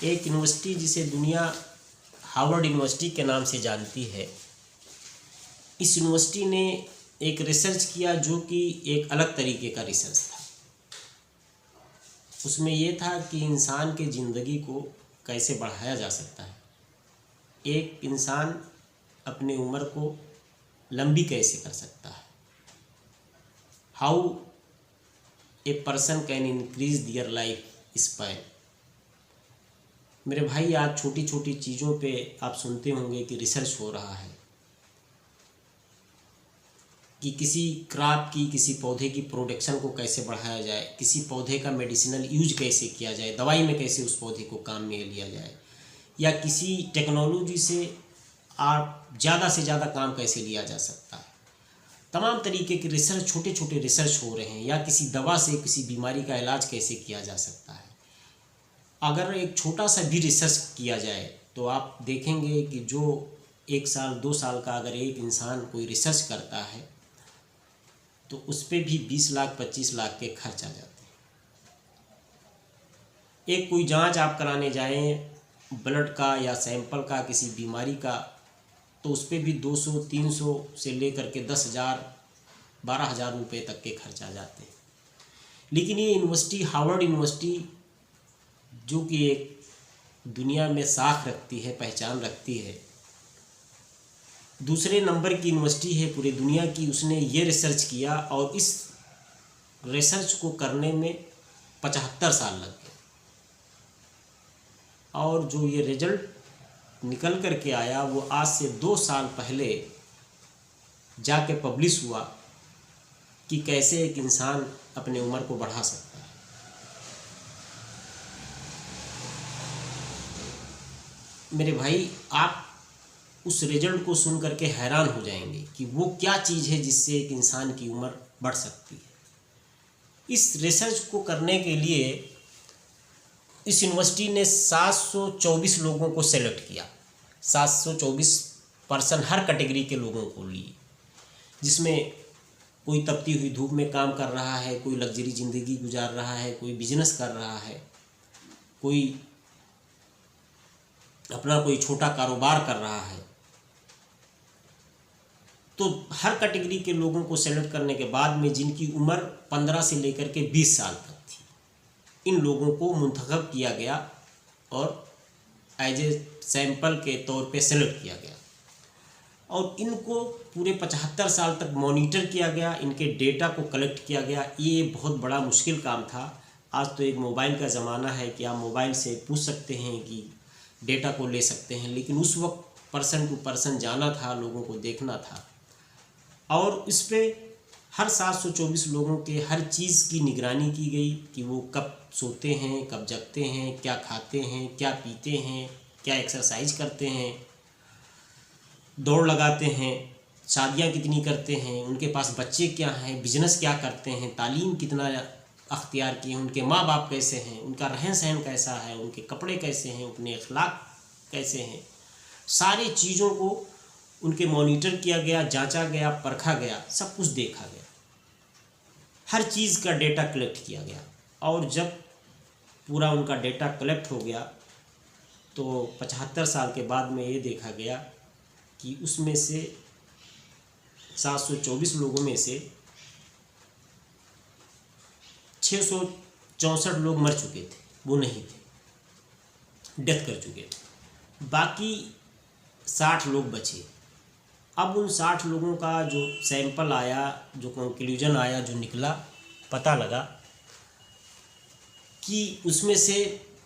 एक यूनिवर्सिटी जिसे दुनिया हार्वर्ड यूनिवर्सिटी के नाम से जानती है, इस यूनिवर्सिटी ने एक रिसर्च किया जो कि एक अलग तरीके का रिसर्च था। उसमें ये था कि इंसान के ज़िंदगी को कैसे बढ़ाया जा सकता है, एक इंसान अपनी उम्र को लंबी कैसे कर सकता है, how a person can increase their life span. मेरे भाई, आज छोटी छोटी चीज़ों पे आप सुनते होंगे कि रिसर्च हो रहा है कि किसी क्रॉप की, किसी पौधे की प्रोडक्शन को कैसे बढ़ाया जाए, किसी पौधे का मेडिसिनल यूज कैसे किया जाए, दवाई में कैसे उस पौधे को काम में लिया जाए, या किसी टेक्नोलॉजी से आप ज़्यादा से ज़्यादा काम कैसे लिया जा सकता है। तमाम तरीके के रिसर्च, छोटे छोटे रिसर्च हो रहे हैं। या किसी दवा से किसी बीमारी का इलाज कैसे किया जा सकता है। अगर एक छोटा सा भी रिसर्च किया जाए तो आप देखेंगे कि जो 1 साल 2 साल का अगर एक इंसान कोई रिसर्च करता है तो उस पर भी 20 लाख 25 लाख के खर्च आ जाते हैं। एक कोई जांच आप कराने जाएं ब्लड का या सैंपल का किसी बीमारी का, तो उस पर भी 200-300 से लेकर के 10,000 12,000 रुपये तक के खर्च आ जाते हैं। लेकिन ये यूनिवर्सिटी, हार्वर्ड यूनिवर्सिटी, जो कि एक दुनिया में साख रखती है, पहचान रखती है, दूसरे नंबर की यूनिवर्सिटी है पूरी दुनिया की, उसने ये रिसर्च किया और इस रिसर्च को करने में 75 साल लग गए। और जो ये रिजल्ट निकल कर के आया वो आज से 2 साल पहले जाके पब्लिश हुआ कि कैसे एक इंसान अपने उम्र को बढ़ा सकता है। मेरे भाई, आप उस रिजल्ट को सुन करके हैरान हो जाएंगे कि वो क्या चीज़ है जिससे एक इंसान की उम्र बढ़ सकती है। इस रिसर्च को करने के लिए इस यूनिवर्सिटी ने 724 लोगों को सेलेक्ट किया। 724 पर्सन, हर कैटेगरी के लोगों को लिए, जिसमें कोई तपती हुई धूप में काम कर रहा है, कोई लग्जरी ज़िंदगी गुजार रहा है, कोई बिजनेस कर रहा है, कोई अपना कोई छोटा कारोबार कर रहा है। तो हर कैटेगरी के लोगों को सेलेक्ट करने के बाद में जिनकी उम्र 15 से लेकर के 20 साल तक थी, इन लोगों को मुंतखब किया गया और एज ए सैंपल के तौर पे सेलेक्ट किया गया और इनको पूरे 75 साल तक मॉनिटर किया गया, इनके डेटा को कलेक्ट किया गया। ये बहुत बड़ा मुश्किल काम था। आज तो एक मोबाइल का ज़माना है कि आप मोबाइल से पूछ सकते हैं कि डेटा को ले सकते हैं, लेकिन उस वक्त पर्सन टू पर्सन जाना था, लोगों को देखना था। और इस पे हर 724 लोगों के हर चीज़ की निगरानी की गई कि वो कब सोते हैं, कब जगते हैं, क्या खाते हैं, क्या पीते हैं, क्या एक्सरसाइज करते हैं, दौड़ लगाते हैं, शादियां कितनी करते हैं, उनके पास बच्चे क्या हैं, बिजनेस क्या करते हैं, तालीम कितना अख्तियार किए हैं, उनके माँ बाप कैसे हैं, उनका रहन सहन कैसा है, उनके कपड़े कैसे हैं, अपने अखलाक कैसे हैं। सारी चीज़ों को उनके मॉनिटर किया गया, जांचा गया, परखा गया, सब कुछ देखा गया, हर चीज़ का डेटा कलेक्ट किया गया। और जब पूरा उनका डेटा कलेक्ट हो गया तो 75 साल के बाद में ये देखा गया कि उसमें से 724 लोगों में से 664 लोग मर चुके थे, वो नहीं थे, डेथ कर चुके थे। बाकी 60 लोग बचे। अब उन 60 लोगों का जो सैंपल आया, जो कंक्लूजन आया, जो निकला, पता लगा कि उसमें से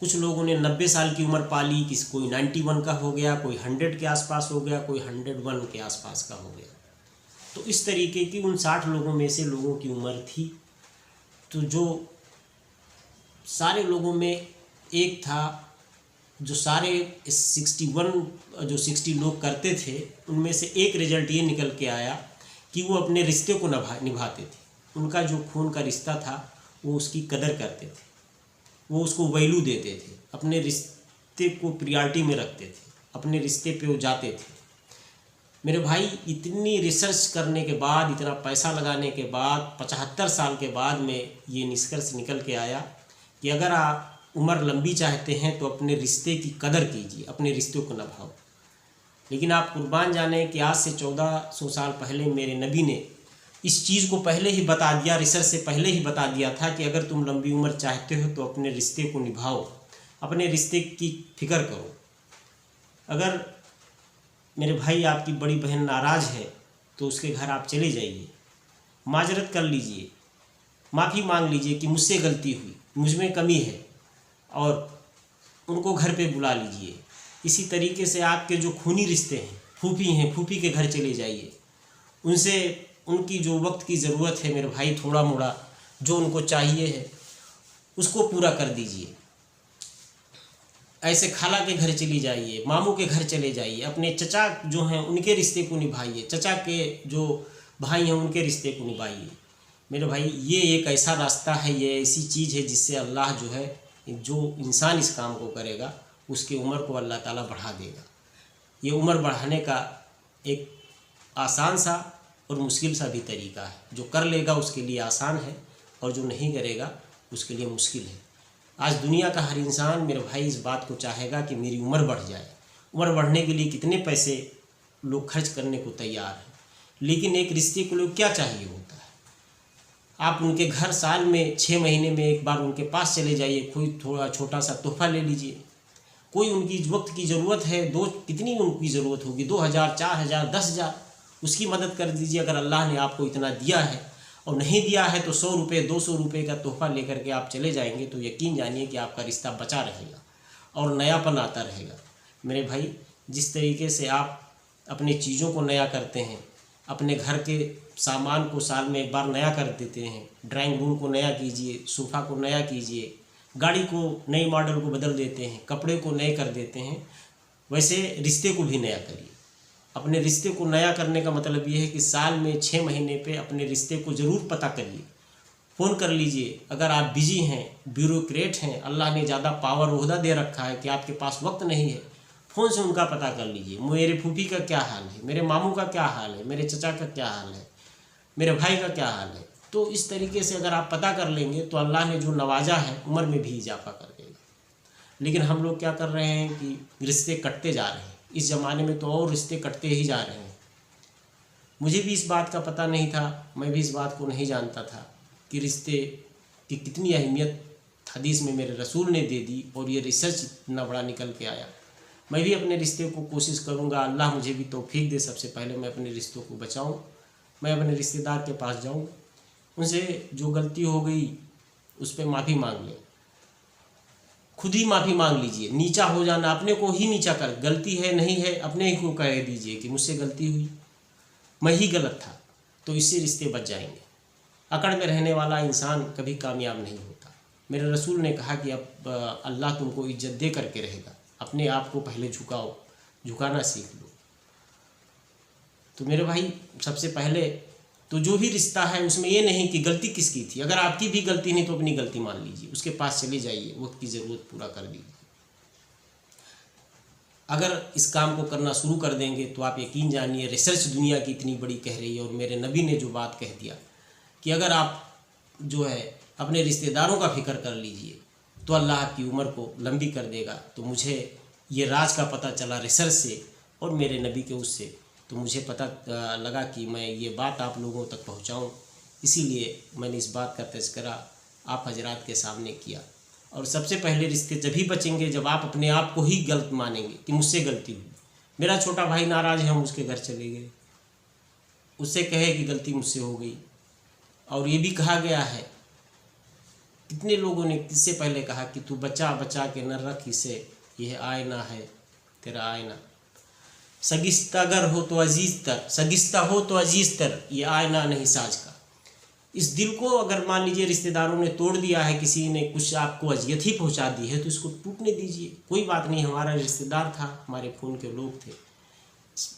कुछ लोगों ने 90 साल की उम्र पाली, किसी कोई 91 का हो गया, कोई 100 के आसपास हो गया, कोई 101 के आसपास का हो गया। तो इस तरीके की उन 60 लोगों में से लोगों की उम्र थी। तो जो सारे लोगों में एक था, जो सारे 60 लोग करते थे, उनमें से एक रिजल्ट ये निकल के आया कि वो अपने रिश्ते को निभाते थे। उनका जो खून का रिश्ता था वो उसकी कदर करते थे, वो उसको वैल्यू देते थे, अपने रिश्ते को प्रायोरिटी में रखते थे, अपने रिश्ते पे वो जाते थे। मेरे भाई, इतनी रिसर्च करने के बाद, इतना पैसा लगाने के बाद, 75 साल के बाद में ये निष्कर्ष निकल के आया कि अगर आप उम्र लंबी चाहते हैं तो अपने रिश्ते की कदर कीजिए, अपने रिश्तों को निभाओ। लेकिन आप कुर्बान जाने कि आज से 1400 साल पहले मेरे नबी ने इस चीज़ को पहले ही बता दिया, रिसर्च से पहले ही बता दिया था कि अगर तुम लंबी उम्र चाहते हो तो अपने रिश्ते को निभाओ, अपने रिश्ते की फिक्र करो। अगर मेरे भाई आपकी बड़ी बहन नाराज़ है तो उसके घर आप चले जाइए, माजरत कर लीजिए, माफ़ी मांग लीजिए कि मुझसे गलती हुई, मुझ में कमी है, और उनको घर पे बुला लीजिए। इसी तरीके से आपके जो खूनी रिश्ते हैं, फूफी हैं, फूफी के घर चले जाइए, उनसे उनकी जो वक्त की ज़रूरत है मेरे भाई, थोड़ा मोड़ा जो उनको चाहिए है उसको पूरा कर दीजिए। ऐसे खाला के घर चली जाइए, मामू के घर चले जाइए, अपने चचा जो हैं उनके रिश्ते को निभाइए, चचा के जो भाई हैं उनके रिश्ते को निभाइए। मेरे भाई ये एक ऐसा रास्ता है, ये ऐसी चीज़ है जिससे अल्लाह जो है, जो इंसान इस काम को करेगा उसकी उम्र को अल्लाह ताला बढ़ा देगा। ये उम्र बढ़ाने का एक आसान सा और मुश्किल सा भी तरीका है। जो कर लेगा उसके लिए आसान है और जो नहीं करेगा उसके लिए मुश्किल है। आज दुनिया का हर इंसान मेरे भाई इस बात को चाहेगा कि मेरी उम्र बढ़ जाए। उम्र बढ़ने के लिए कितने पैसे लोग खर्च करने को तैयार हैं, लेकिन एक रिश्ते को लोग क्या चाहिए होता है। आप उनके घर साल में 6 महीने में एक बार उनके पास चले जाइए, कोई थोड़ा छोटा सा तोहफा ले लीजिए। कोई उनकी वक्त की ज़रूरत है, कितनी उनकी ज़रूरत होगी, 2000, 4000, 10,000, उसकी मदद कर दीजिए। अगर अल्लाह ने आपको इतना दिया है और नहीं दिया है तो 100 रुपये 200 रुपये का तोहफा लेकर के आप चले जाएंगे तो यकीन जानिए कि आपका रिश्ता बचा रहेगा और नयापन आता रहेगा। मेरे भाई, जिस तरीके से आप अपनी चीज़ों को नया करते हैं, अपने घर के सामान को साल में एक बार नया कर देते हैं, ड्राइंग रूम को नया कीजिए, सोफ़ा को नया कीजिए, गाड़ी को नई मॉडल को बदल देते हैं, कपड़े को नए कर देते हैं, वैसे रिश्ते को भी नया करिए। अपने रिश्ते को नया करने का मतलब ये है कि साल में 6 महीने पे अपने रिश्ते को ज़रूर पता करिए, फ़ोन कर लीजिए। अगर आप बिजी हैं, ब्यूरोक्रेट हैं, अल्लाह ने ज़्यादा पावर ओहदा दे रखा है कि आपके पास वक्त नहीं है, फ़ोन से उनका पता कर लीजिए, मेरे फूफी का क्या हाल है, मेरे मामू का क्या हाल है, मेरे चचा का क्या हाल है, मेरे भाई का क्या हाल है। तो इस तरीके से अगर आप पता कर लेंगे तो अल्लाह ने जो नवाजा है उम्र में भी इजाफा कर देगा। लेकिन हम लोग क्या कर रहे हैं कि रिश्ते कटते जा रहे हैं। इस ज़माने में तो और रिश्ते कटते ही जा रहे हैं। मुझे भी इस बात का पता नहीं था, मैं भी इस बात को नहीं जानता था कि रिश्ते की कितनी अहमियत हदीस में मेरे रसूल ने दे दी, और ये रिसर्च इतना बड़ा निकल के आया। मैं भी अपने रिश्ते को कोशिश करूँगा, अल्लाह मुझे भी तौफीक दे, सबसे पहले मैं अपने रिश्तों को बचाऊँ, मैं अपने रिश्तेदार के पास जाऊँ, उनसे जो गलती हो गई उस पर माफ़ी मांग लें। खुद ही माफ़ी मांग लीजिए। नीचा हो जाना, अपने को ही नीचा कर, गलती है नहीं है अपने ही को कह दीजिए कि मुझसे गलती हुई, मैं ही गलत था, तो इससे रिश्ते बच जाएंगे। अकड़ में रहने वाला इंसान कभी कामयाब नहीं होता। मेरे रसूल ने कहा कि अब अल्लाह तुमको इज्जत दे करके रहेगा, अपने आप को पहले झुकाओ, झुकाना सीख लो। तो मेरे भाई, सबसे पहले तो जो भी रिश्ता है उसमें ये नहीं कि गलती किसकी थी, अगर आपकी भी गलती नहीं तो अपनी गलती मान लीजिए, उसके पास चले जाइए, वक्त की ज़रूरत पूरा कर दीजिए। अगर इस काम को करना शुरू कर देंगे तो आप यकीन जानिए, रिसर्च दुनिया की इतनी बड़ी कह रही है और मेरे नबी ने जो बात कह दिया कि अगर आप जो है अपने रिश्तेदारों का फिक्र कर लीजिए तो अल्लाह आपकी उम्र को लंबी कर देगा। तो मुझे ये राज का पता चला रिसर्च से और मेरे नबी के उससे, तो मुझे पता लगा कि मैं ये बात आप लोगों तक पहुंचाऊं, इसीलिए मैंने इस बात का तज़किरा आप हजरात के सामने किया। और सबसे पहले रिश्ते जब ही बचेंगे जब आप अपने आप को ही गलत मानेंगे कि मुझसे गलती हुई। मेरा छोटा भाई नाराज़ है, हम उसके घर चले गए, उससे कहे कि गलती मुझसे हो गई। और ये भी कहा गया है, कितने लोगों ने किससे पहले कहा कि तू बचा बचा के न रख इसे, यह आईना है तेरा आईना, सगिस्तागर हो तो अजीज़ तर, सगिस्ता हो तो अजीज़ तर, ये आईना नहीं साज का। इस दिल को अगर मान लीजिए रिश्तेदारों ने तोड़ दिया है, किसी ने कुछ आपको अजियत ही पहुंचा दी है, तो इसको टूटने दीजिए, कोई बात नहीं। हमारा रिश्तेदार था, हमारे खून के लोग थे।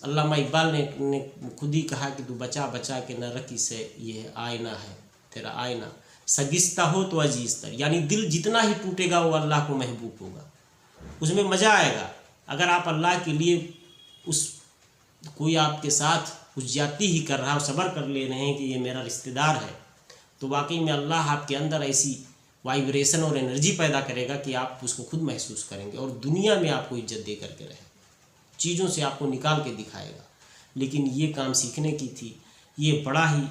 अल्लामा इकबाल ने खुद ही कहा कि तू बचा बचा के न रख इसे, ये आईना है तेरा आईना, सगिस्ता हो तो अजीज़ तर, यानी दिल जितना ही टूटेगा वो अल्लाह को महबूब होगा, उसमें मज़ा आएगा। अगर आप अल्लाह के लिए उस कोई आपके साथ कुछ ज्यादती ही कर रहा है और सब्र कर ले रहे हैं कि ये मेरा रिश्तेदार है, तो वाकई में अल्लाह आपके अंदर ऐसी वाइब्रेशन और एनर्जी पैदा करेगा कि आप उसको खुद महसूस करेंगे और दुनिया में आपको इज्जत दे करके रहेगा, चीज़ों से आपको निकाल के दिखाएगा। लेकिन ये काम सीखने की थी, ये बड़ा ही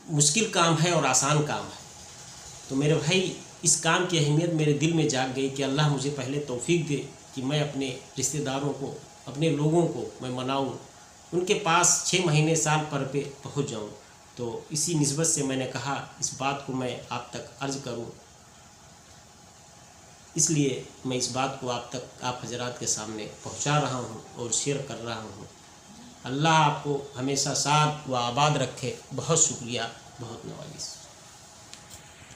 मुश्किल काम है और आसान काम है। तो मेरे भाई, इस काम की अहमियत मेरे दिल में जाग गई कि अल्लाह मुझे पहले तौफीक दे कि मैं अपने रिश्तेदारों को, अपने लोगों को मैं मनाऊं, उनके पास 6 महीने साल पर पे पहुंच जाऊं। तो इसी निस्बत से मैंने कहा इस बात को मैं आप तक अर्ज़ करूं, इसलिए मैं इस बात को आप तक, आप हजरात के सामने पहुंचा रहा हूं और शेयर कर रहा हूं। अल्लाह आपको हमेशा साथ व आबाद रखे। बहुत शुक्रिया, बहुत नवाज़िश।